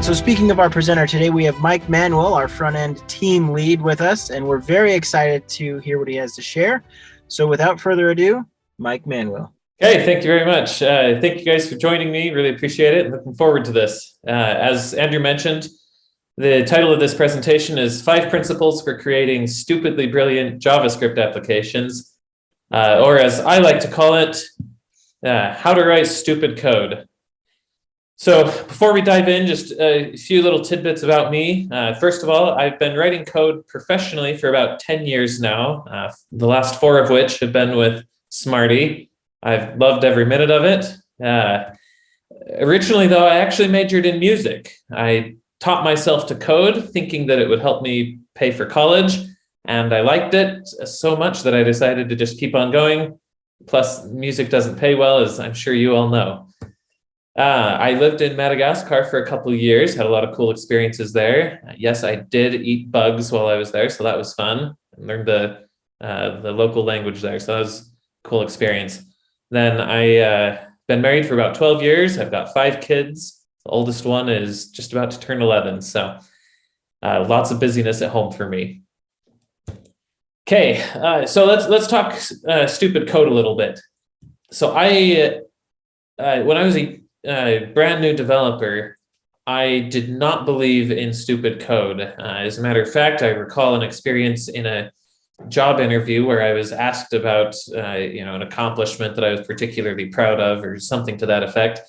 right, so speaking of our presenter today, we have Mike Manuel, our front-end team lead with us, and we're very excited to hear what he has to share. So without further ado, Mike Manuel. Okay, thank you very much. Thank you guys for joining me. Really appreciate it. Looking forward to this. As Andrew mentioned, the title of this presentation is 5 Principles for Creating Stupidly Brilliant JavaScript Applications, or as I like to call it, How to Write Stupid Code. So before we dive in, just a few little tidbits about me. First of all, I've been writing code professionally for about 10 years now, the last 4 of which have been with Smarty. I've loved every minute of it. Originally, though, I actually majored in music. I taught myself to code, thinking that it would help me pay for college, and I liked it so much that I decided to just keep on going. Plus, music doesn't pay well, as I'm sure you all know. I lived in Madagascar for a couple of years, had a lot of cool experiences there. Yes, I did eat bugs while I was there, so that was fun. I learned the local language there, so that was a cool experience. Then I been married for about 12 years. I've got 5 kids. The oldest one is just about to turn 11, so lots of busyness at home for me. Okay, so let's talk stupid code a little bit. So when I was a brand new developer, I did not believe in stupid code. As a matter of fact, I recall an experience in a job interview where I was asked about an accomplishment that I was particularly proud of or something to that effect.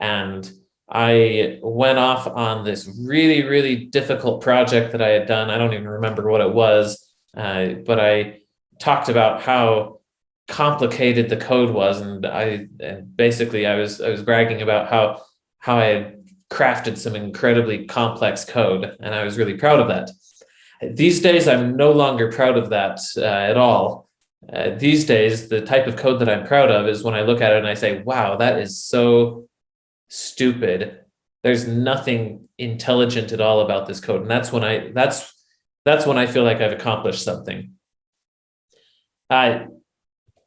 And I went off on this really, really difficult project that I had done. I don't even remember what it was, but I talked about how complicated the code was, and basically I was bragging about how I had crafted some incredibly complex code, and I was really proud of that. These days, I'm no longer proud of that at all. These days, the type of code that I'm proud of is when I look at it and I say, wow, that is so stupid. There's nothing intelligent at all about this code. And that's when I feel like I've accomplished something.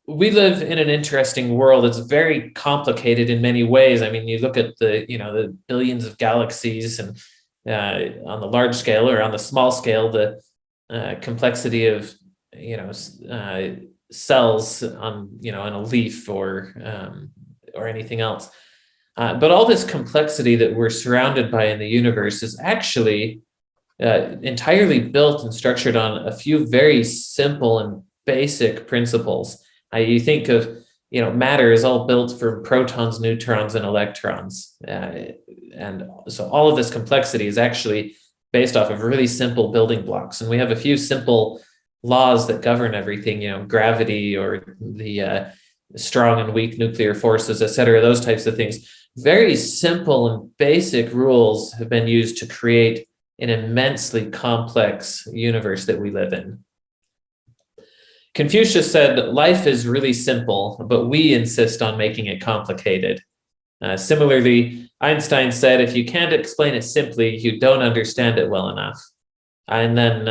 We live in an interesting world. It's very complicated in many ways. I mean, you look at the billions of galaxies, and on the large scale or on the small scale, the complexity of cells on in a leaf or anything else. But all this complexity that we're surrounded by in the universe is actually entirely built and structured on a few very simple and basic principles. You think of matter is all built from protons, neutrons, and electrons. And so all of this complexity is actually based off of really simple building blocks. And we have a few simple laws that govern everything, gravity or the strong and weak nuclear forces, et cetera, those types of things. Very simple and basic rules have been used to create an immensely complex universe that we live in. Confucius said, life is really simple, but we insist on making it complicated. Similarly, Einstein said, if you can't explain it simply, you don't understand it well enough. And then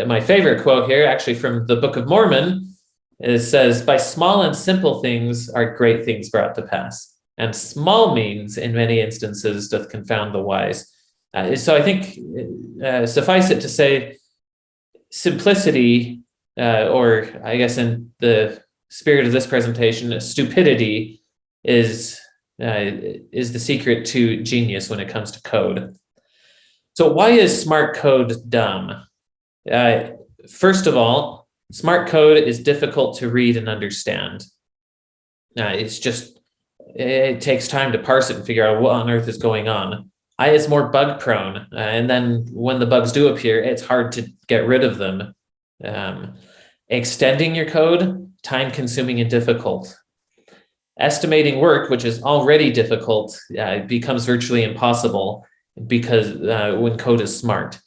my favorite quote here, actually from the Book of Mormon, says, by small and simple things are great things brought to pass. And small means, in many instances, doth confound the wise. So I think, suffice it to say, simplicity, or I guess in the spirit of this presentation, stupidity is the secret to genius when it comes to code. So why is smart code dumb? First of all, smart code is difficult to read and understand. It takes time to parse it and figure out what on earth is going on. It's more bug prone. And then when the bugs do appear, it's hard to get rid of them. Extending your code, time consuming and difficult. Estimating work, which is already difficult, becomes virtually impossible because when code is smart.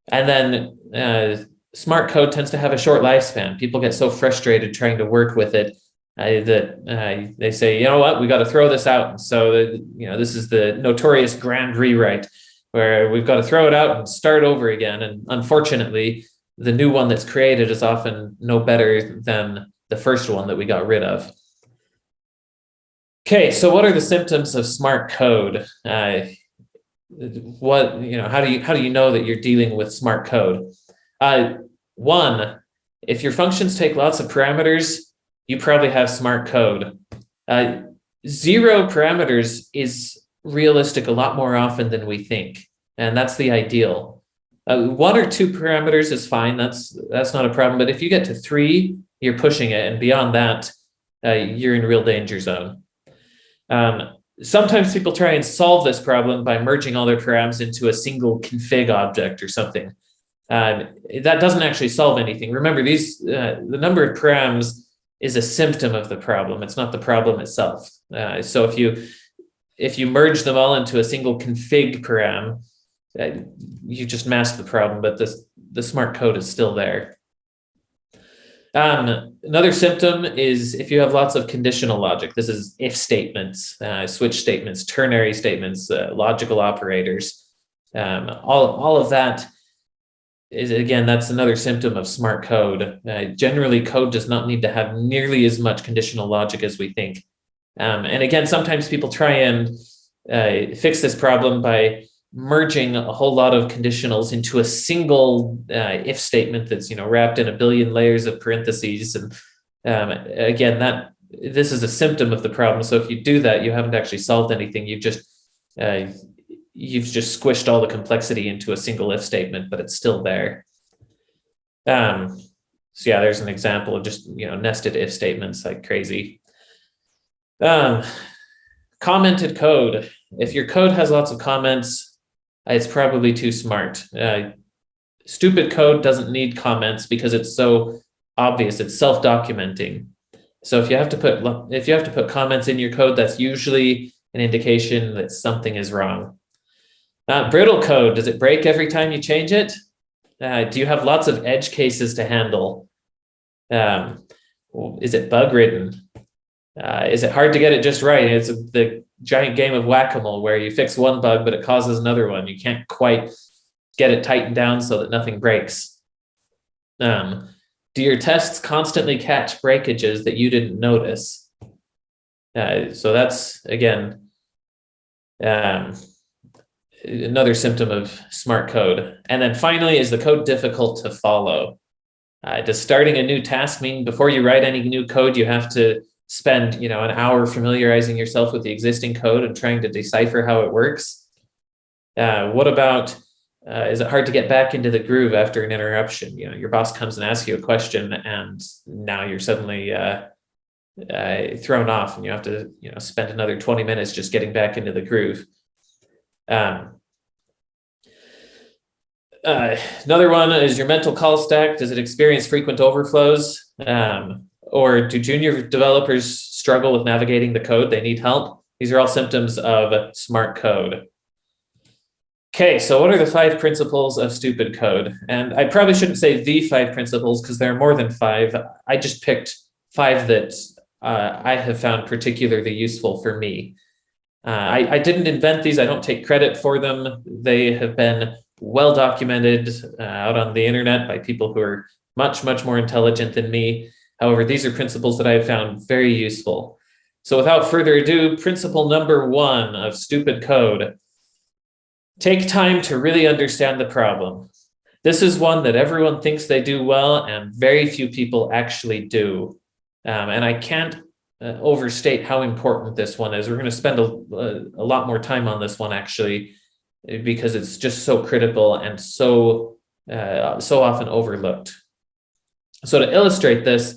And then smart code tends to have a short lifespan. People get so frustrated trying to work with it that they say, you know what, we got to throw this out. And so, this is the notorious grand rewrite where we've got to throw it out and start over again. And unfortunately, the new one that's created is often no better than the first one that we got rid of. Okay, so what are the symptoms of smart code? how do you know that you're dealing with smart code? One, if your functions take lots of parameters, you probably have smart code. Zero parameters is realistic a lot more often than we think, and that's the ideal. One or two parameters is fine. That's not a problem. But if you get to three, you're pushing it, and beyond that, you're in real danger zone. Sometimes people try and solve this problem by merging all their params into a single config object or something. That doesn't actually solve anything. Remember, the number of params is a symptom of the problem. It's not the problem itself. So if you merge them all into a single config param, you just mask the problem, but the smart code is still there. Another symptom is if you have lots of conditional logic. This is if statements, switch statements, ternary statements, logical operators. All of that is, again, that's another symptom of smart code. Generally, code does not need to have nearly as much conditional logic as we think. And again, sometimes people try and fix this problem by merging a whole lot of conditionals into a single if statement that's wrapped in a billion layers of parentheses. And again, this is a symptom of the problem. So if you do that, you haven't actually solved anything. You've just squished all the complexity into a single if statement, but it's still there. So yeah, there's an example of just nested if statements like crazy. Commented code. If your code has lots of comments, it's probably too smart. Stupid code doesn't need comments because it's so obvious. It's self-documenting. So if you have to put comments in your code, that's usually an indication that something is wrong. Brittle code, does it break every time you change it? Do you have lots of edge cases to handle? Is it bug ridden? Is it hard to get it just right? It's the giant game of whack-a-mole where you fix one bug, but it causes another one. You can't quite get it tightened down so that nothing breaks. Do your tests constantly catch breakages that you didn't notice? So that's, again, another symptom of smart code. And then finally, is the code difficult to follow? Does starting a new task mean before you write any new code, you have to spend an hour familiarizing yourself with the existing code and trying to decipher how it works? What about, is it hard to get back into the groove after an interruption? Your boss comes and asks you a question and now you're suddenly thrown off and you have to spend another 20 minutes just getting back into the groove. Another one is your mental call stack. Does it experience frequent overflows? Or do junior developers struggle with navigating the code? They need help. These are all symptoms of smart code. Okay, so what are the 5 principles of stupid code? And I probably shouldn't say the 5 principles because there are more than 5. I just picked 5 that I have found particularly useful for me. I didn't invent these. I don't take credit for them. They have been well documented out on the internet by people who are much, much more intelligent than me. However, these are principles that I have found very useful. So without further ado, principle number 1 of stupid code: take time to really understand the problem. This is one that everyone thinks they do well and very few people actually do. And I can't overstate how important this one is. We're going to spend a lot more time on this one actually, because it's just so critical and so often overlooked. So to illustrate this,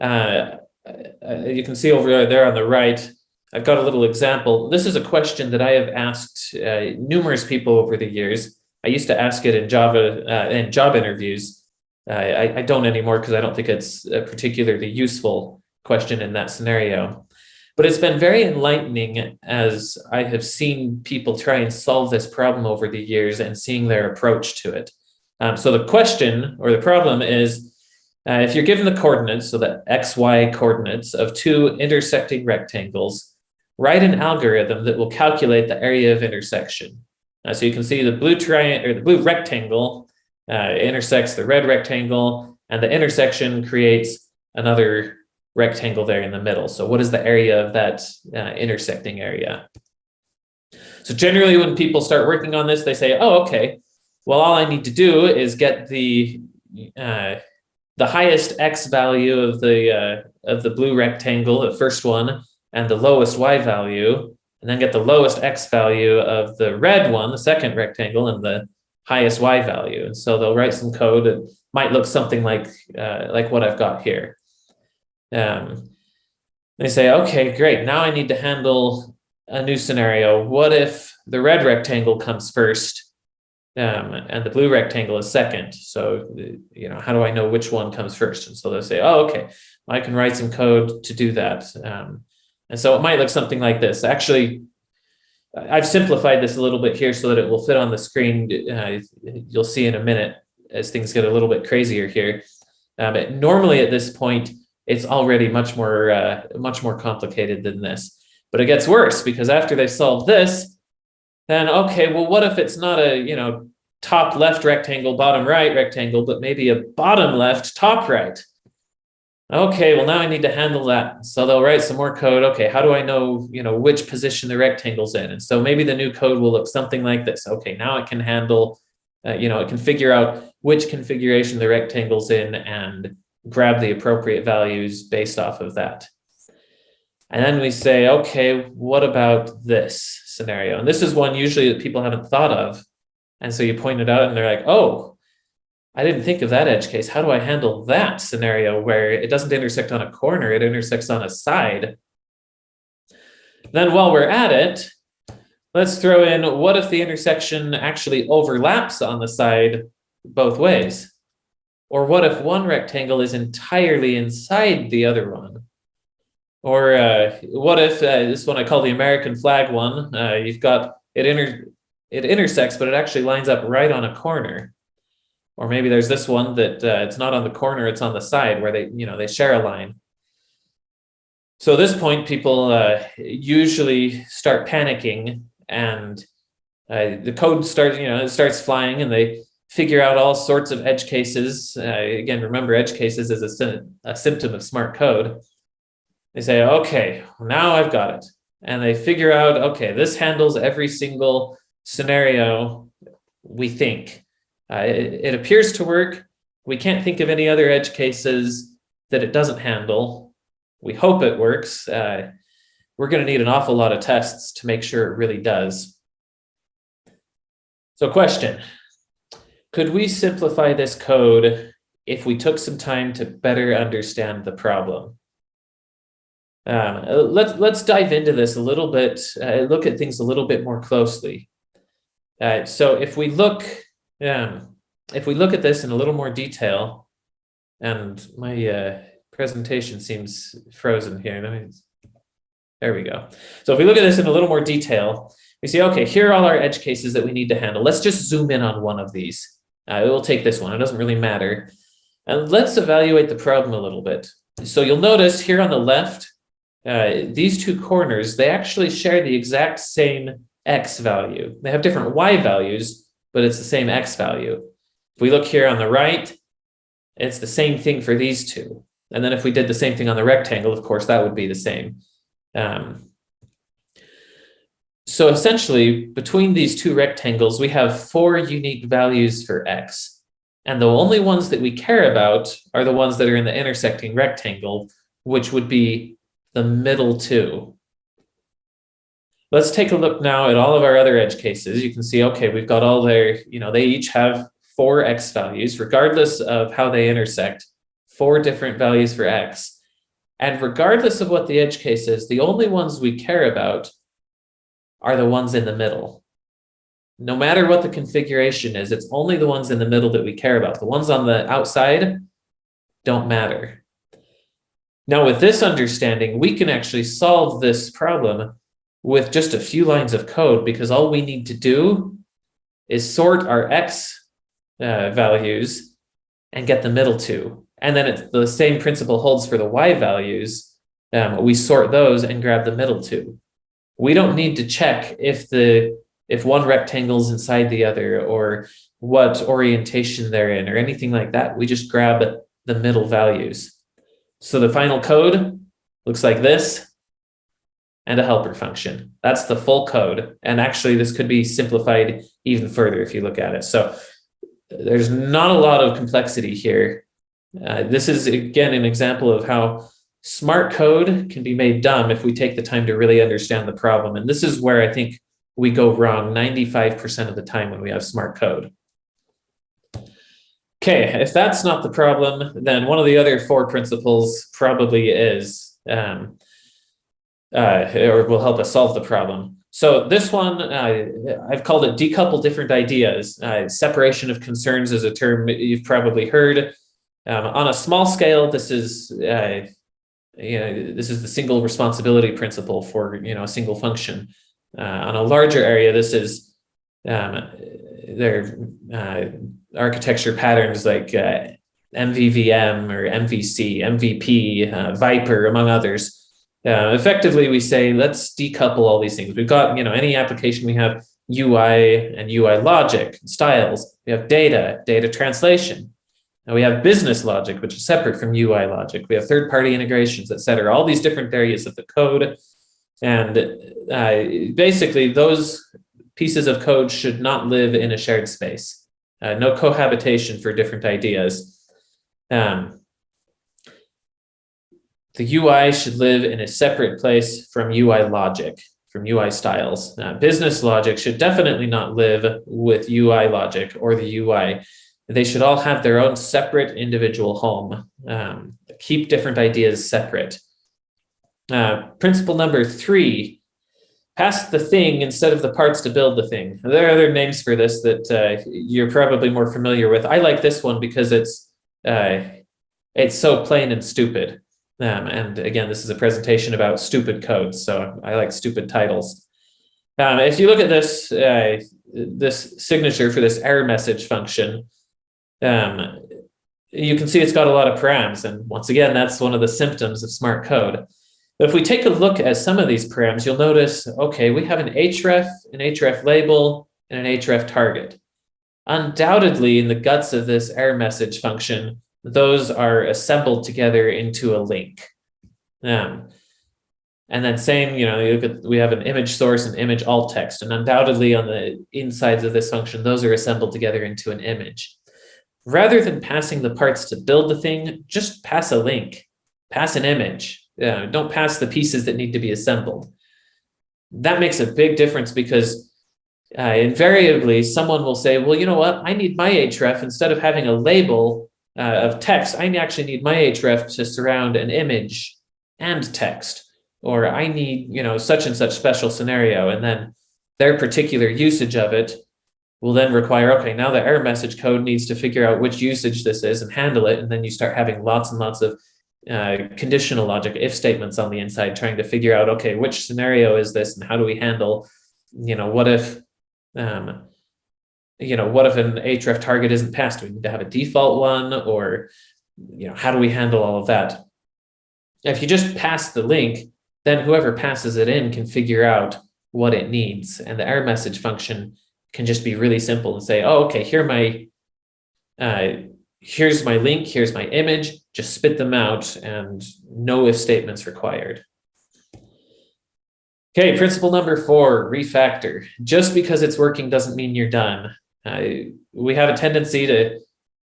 you can see over there on the right, I've got a little example. This is a question that I have asked numerous people over the years. I used to ask it in Java in job interviews. I don't anymore because I don't think it's a particularly useful question in that scenario. But it's been very enlightening as I have seen people try and solve this problem over the years and seeing their approach to it. So the question or the problem is, if you're given the coordinates, so the XY coordinates of 2 intersecting rectangles, write an algorithm that will calculate the area of intersection. So you can see the blue triangle or the blue rectangle intersects the red rectangle, and the intersection creates another rectangle there in the middle. So what is the area of that intersecting area? So generally when people start working on this, they say, oh, okay, well, all I need to do is get the highest X value of the blue rectangle, the first one, and the lowest Y value, and then get the lowest X value of the red one, the second rectangle, and the highest Y value. And so they'll write some code that might look something like what I've got here. They say, okay, great. Now I need to handle a new scenario. What if the red rectangle comes first and the blue rectangle is second? So, how do I know which one comes first? And so they'll say, oh, okay, I can write some code to do that. And so it might look something like this. Actually, I've simplified this a little bit here so that it will fit on the screen. You'll see in a minute as things get a little bit crazier here. Normally at this point, it's already much more complicated than this. But it gets worse because after they've solved this, then, okay, well, what if it's not a, top left rectangle, bottom right rectangle, but maybe a bottom left, top right? Okay, well, now I need to handle that. So they'll write some more code. Okay, how do I know, which position the rectangle's in? And so maybe the new code will look something like this. Okay, now it can handle, it can figure out which configuration the rectangle's in and grab the appropriate values based off of that. And then we say, okay, what about this scenario? And this is one usually that people haven't thought of. And so you point it out and they're like, oh, I didn't think of that edge case. How do I handle that scenario where it doesn't intersect on a corner, it intersects on a side? Then while we're at it, let's throw in, what if the intersection actually overlaps on the side both ways? Or what if one rectangle is entirely inside the other one? Or what if, this one I call the American flag one, you've got it intersects, but it actually lines up right on a corner. Or maybe there's this one that it's not on the corner, it's on the side where they share a line. So at this point, people usually start panicking and the code starts flying and they figure out all sorts of edge cases. Again, remember, edge cases is a symptom of smart code. They say, okay, now I've got it. And they figure out, okay, this handles every single scenario we think. It appears to work. We can't think of any other edge cases that it doesn't handle. We hope it works. We're going to need an awful lot of tests to make sure it really does. So question, could we simplify this code if we took some time to better understand the problem? Let's dive into this a little bit, look at things a little bit more closely. So if we look at this in a little more detail, and my presentation seems frozen here. There we go. So if we look at this in a little more detail, we see, okay, here are all our edge cases that we need to handle. Let's just zoom in on one of these. It will take this one. It doesn't really matter. And let's evaluate the problem a little bit. So you'll notice here on the left, these two corners, they actually share the exact same X value. They have different Y values, but it's the same X value. If we look here on the right, it's the same thing for these two. And then if we did the same thing on the rectangle, of course, that would be the same. So essentially, between these two rectangles, we have 4 unique values for X. And the only ones that we care about are the ones that are in the intersecting rectangle, which would be the middle 2. Let's take a look now at all of our other edge cases. You can see, okay, we've got all their, they each have 4 X values, regardless of how they intersect, 4 different values for X. And regardless of what the edge case is, the only ones we care about are the ones in the middle. No matter what the configuration is, it's only the ones in the middle that we care about. The ones on the outside don't matter. Now, with this understanding, we can actually solve this problem with just a few lines of code, because all we need to do is sort our X values and get the middle 2. And then the same principle holds for the Y values. We sort those and grab the middle 2. We don't need to check if one rectangle is inside the other or what orientation they're in or anything like that. We just grab the middle values. So the final code looks like this. and a helper function. That's the full code. And actually, this could be simplified even further if you look at it. So there's not a lot of complexity here. This is, again, an example of how smart code can be made dumb if we take the time to really understand the problem. And this is where I think we go wrong 95% of the time when we have smart code. Okay, if that's not the problem, then one of the other 4 principles probably is, or will help us solve the problem. So this one, I've called it decouple different ideas. Separation of concerns is a term you've probably heard. On a small scale, this is the single responsibility principle for a single function. On a larger area, this is their architecture patterns like MVVM or MVC, MVP, Viper, among others. Effectively, we say, let's decouple all these things. We've got, any application, we have UI and UI logic, styles. We have data translation. And we have business logic, which is separate from UI logic. We have third-party integrations, et cetera, all these different areas of the code. And basically, those pieces of code should not live in a shared space. No cohabitation for different ideas. The UI should live in a separate place from UI logic, from UI styles. Business logic should definitely not live with UI logic or the UI. They should all have their own separate individual home. Keep different ideas separate. Principle number 3, pass the thing instead of the parts to build the thing. There are other names for this that you're probably more familiar with. I like this one because it's so plain and stupid. And again, this is a presentation about stupid code, so I like stupid titles. If you look at this, this signature for this error message function, you can see it's got a lot of params. And once again, that's one of the symptoms of smart code. But if we take a look at some of these params, you'll notice, okay, we have an href label, and an href target. Undoubtedly, in the guts of this error message function, those are assembled together into a link. And then same, you look at, we have an image source and image alt text, and undoubtedly on the insides of this function, those are assembled together into an image. Rather than passing the parts to build the thing, just pass a link, pass an image. Don't pass the pieces that need to be assembled. That makes a big difference because invariably someone will say, well, you know what? I need my href, instead of having a label of text, I actually need my href to surround an image and text, or I need, such and such special scenario. And then their particular usage of it will then require, okay, now the error message code needs to figure out which usage this is and handle it. And then you start having lots and lots of conditional logic, if statements on the inside, trying to figure out, okay, which scenario is this and how do we handle, what if an href target isn't passed? Do we need to have a default one, or, how do we handle all of that? If you just pass the link, then whoever passes it in can figure out what it needs. And the error message function can just be really simple and say, oh, okay, here's my link, here's my image, just spit them out and no if statements required. Okay, principle number 4, refactor. Just because it's working doesn't mean you're done. We have a tendency to,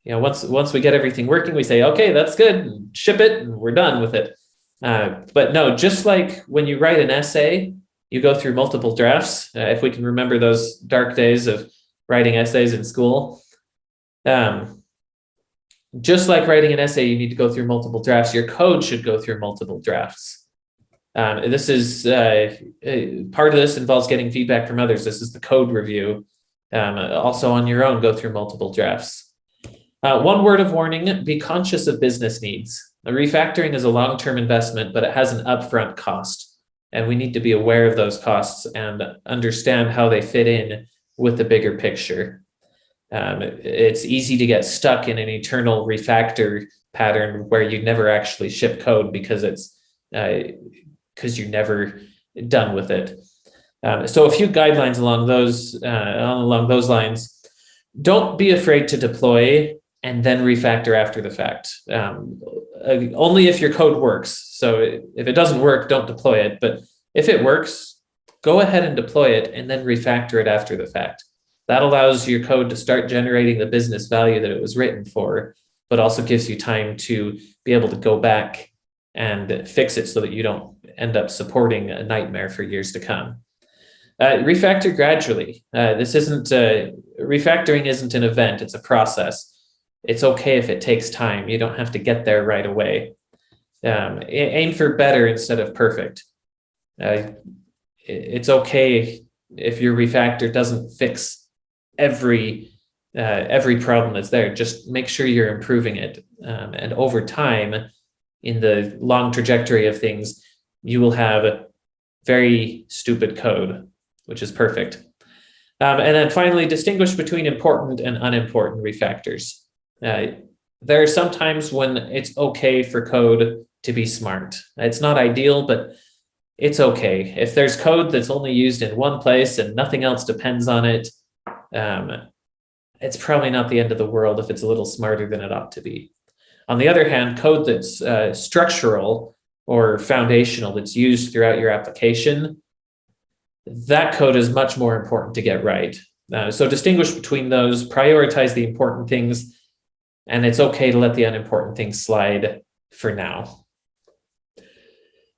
once we get everything working, we say, okay, that's good, and ship it, and we're done with it. But no, just like when you write an essay, you go through multiple drafts. If we can remember those dark days of writing essays in school. Just like writing an essay, you need to go through multiple drafts. Your code should go through multiple drafts. This is part of this involves getting feedback from others. This is the code review. Also on your own, go through multiple drafts. One word of warning, be conscious of business needs. Refactoring is a long-term investment, but it has an upfront cost. And we need to be aware of those costs and understand how they fit in with the bigger picture. It's easy to get stuck in an eternal refactor pattern where you never actually ship code because you're never done with it. So a few guidelines along those lines. Don't be afraid to deploy and then refactor after the fact. Only if your code works. So if it doesn't work, don't deploy it. But If it works, go ahead and deploy it and then refactor it after the fact. That allows your code to start generating the business value that it was written for, but also gives you time to be able to go back and fix it so that you don't end up supporting a nightmare for years to come. Refactor gradually. Refactoring isn't an event, it's a process. It's okay if it takes time. You don't have to get there right away. Aim for better instead of perfect. It's okay if your refactor doesn't fix every problem that's there. Just make sure you're improving it. And over time, in the long trajectory of things, you will have very stupid code, which is perfect. And then finally, distinguish between important and unimportant refactors. There are some times when it's okay for code to be smart. It's not ideal, but it's okay. If there's code that's only used in one place and nothing else depends on it, it's probably not the end of the world if it's a little smarter than it ought to be. On the other hand, code that's structural or foundational, that's used throughout your application, that code is much more important to get right. So distinguish between those, prioritize the important things, and it's okay to let the unimportant things slide for now.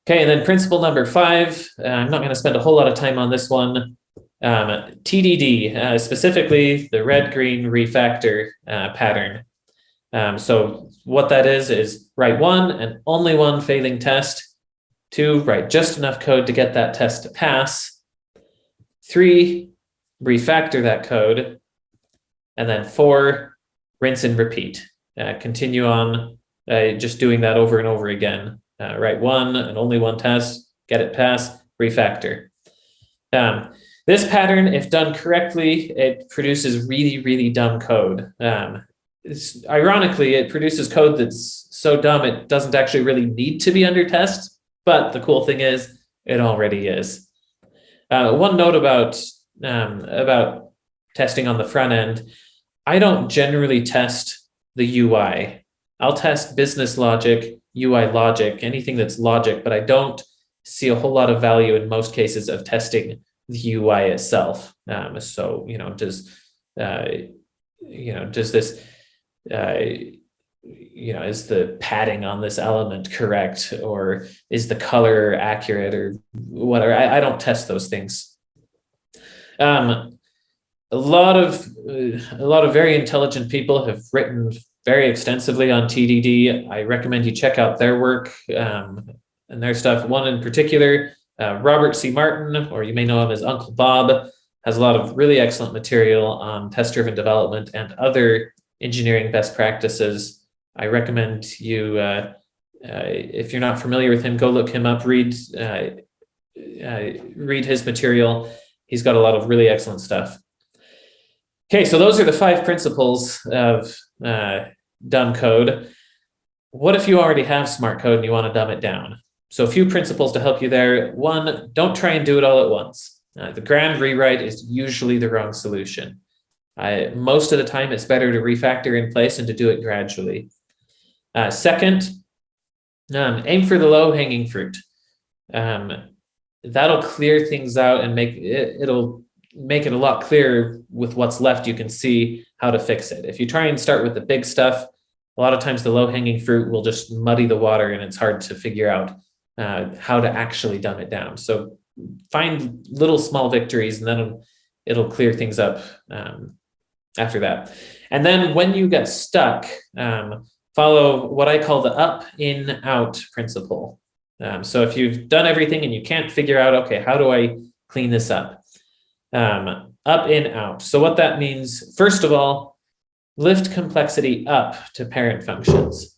Okay, and then principle number 5, I'm not going to spend a whole lot of time on this one. TDD, specifically the red-green refactor pattern. So what that is write one and only one failing test. 2, write just enough code to get that test to pass. 3, refactor that code. And then 4, rinse and repeat. Continue on just doing that over and over again. Write one and only one test, get it passed, refactor. This pattern, if done correctly, it produces really, really dumb code. Ironically, it produces code that's so dumb it doesn't actually really need to be under test, but the cool thing is it already is. One note about testing on the front end, I don't generally test the UI. I'll test business logic, UI logic, anything that's logic, but I don't see a whole lot of value in most cases of testing the UI itself. So, does this, is the padding on this element correct, or is the color accurate, or whatever? I don't test those things. A lot of very intelligent people have written very extensively on TDD. I recommend you check out their work and their stuff. One in particular, Robert C. Martin, or you may know him as Uncle Bob, has a lot of really excellent material on test-driven development and other engineering best practices. I recommend you, if you're not familiar with him, go look him up, read his material. He's got a lot of really excellent stuff. Okay, so those are the 5 principles of dumb code. What if you already have smart code and you want to dumb it down? So a few principles to help you there. 1, don't try and do it all at once. The grand rewrite is usually the wrong solution. Most of the time, it's better to refactor in place and to do it gradually. 2nd, aim for the low-hanging fruit. That'll clear things out and it'll make it a lot clearer with what's left. You can see how to fix it. If you try and start with the big stuff, a lot of times the low-hanging fruit will just muddy the water and it's hard to figure out how to actually dumb it down. So find little small victories and then it'll clear things up after that. And then when you get stuck, follow what I call the up, in, out principle. So if you've done everything and you can't figure out, okay, how do I clean this up? Up, in, out. So what that means, first of all, lift complexity up to parent functions.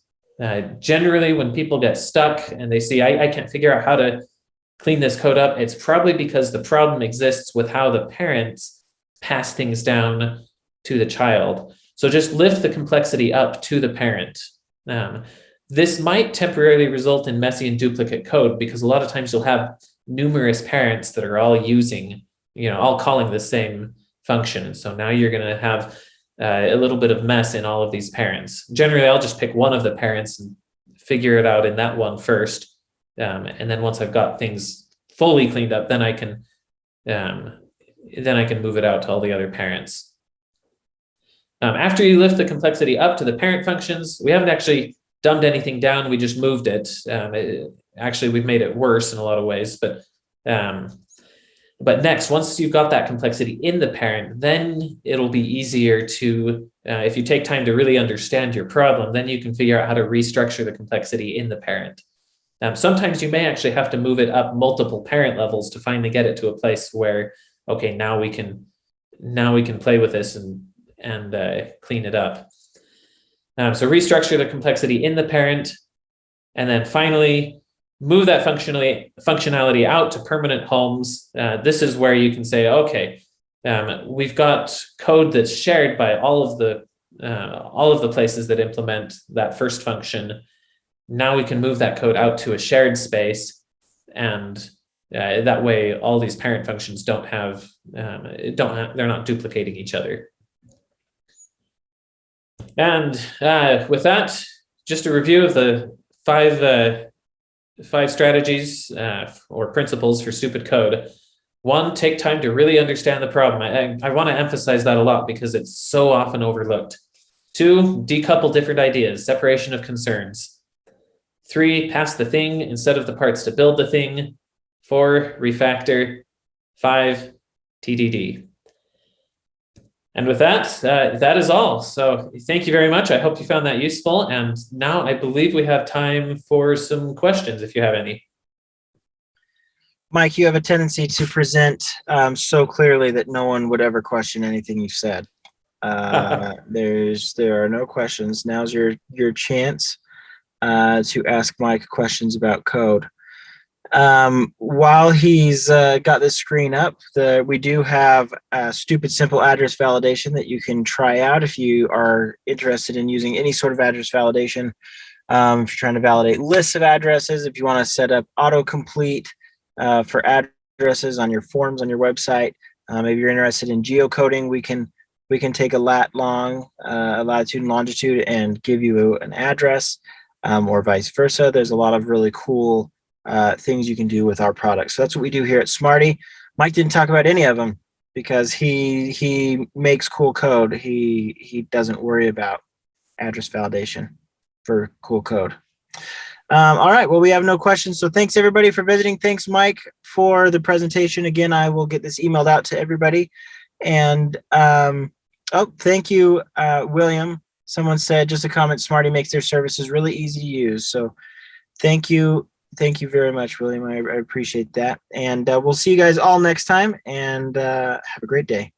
Generally, when people get stuck and they see, I can't figure out how to clean this code up, it's probably because the problem exists with how the parents pass things down to the child. So just lift the complexity up to the parent. This might temporarily result in messy and duplicate code because a lot of times you'll have numerous parents that are all using, all calling the same function. So now you're going to have a little bit of mess in all of these parents. Generally, I'll just pick one of the parents and figure it out in that one first. And then once I've got things fully cleaned up, then I can move it out to all the other parents. After you lift the complexity up to the parent functions, we haven't actually dumbed anything down. We just moved it. Actually, we've made it worse in a lot of ways. But next, once you've got that complexity in the parent, then it'll be easier to, if you take time to really understand your problem, then you can figure out how to restructure the complexity in the parent. Sometimes you may actually have to move it up multiple parent levels to finally get it to a place where, okay, now we can play with this and clean it up. So restructure the complexity in the parent, and then finally move that functionality out to permanent homes. This is where you can say, okay, we've got code that's shared by all of the places that implement that first function. Now we can move that code out to a shared space, and that way all these parent functions they're not duplicating each other. And with that, just a review of the five strategies or principles for stupid code. 1, take time to really understand the problem. I want to emphasize that a lot because it's so often overlooked. 2, decouple different ideas, separation of concerns. 3, pass the thing instead of the parts to build the thing. 4, refactor. 5, TDD. And with that, that is all. So thank you very much. I hope you found that useful. And now I believe we have time for some questions, if you have any. Mike, you have a tendency to present so clearly that no one would ever question anything you said. There are no questions. Now's your chance to ask Mike questions about code. While he's got this screen up, we do have a stupid simple address validation that you can try out if you are interested in using any sort of address validation. If you're trying to validate lists of addresses, if you want to set up autocomplete for addresses on your forms on your website, maybe you're interested in geocoding, we can take a latitude and longitude and give you an address, or vice versa. There's a lot of really cool things you can do with our products. So that's what we do here at Smarty. Mike didn't talk about any of them because he makes cool code. He doesn't worry about address validation for cool code. All right, well, we have no questions. So thanks everybody for visiting. Thanks, Mike, for the presentation. Again, I will get this emailed out to everybody. And thank you, William. Someone said, just a comment, Smarty makes their services really easy to use. So thank you. Thank you very much, William. I appreciate that. And we'll see you guys all next time, and have a great day.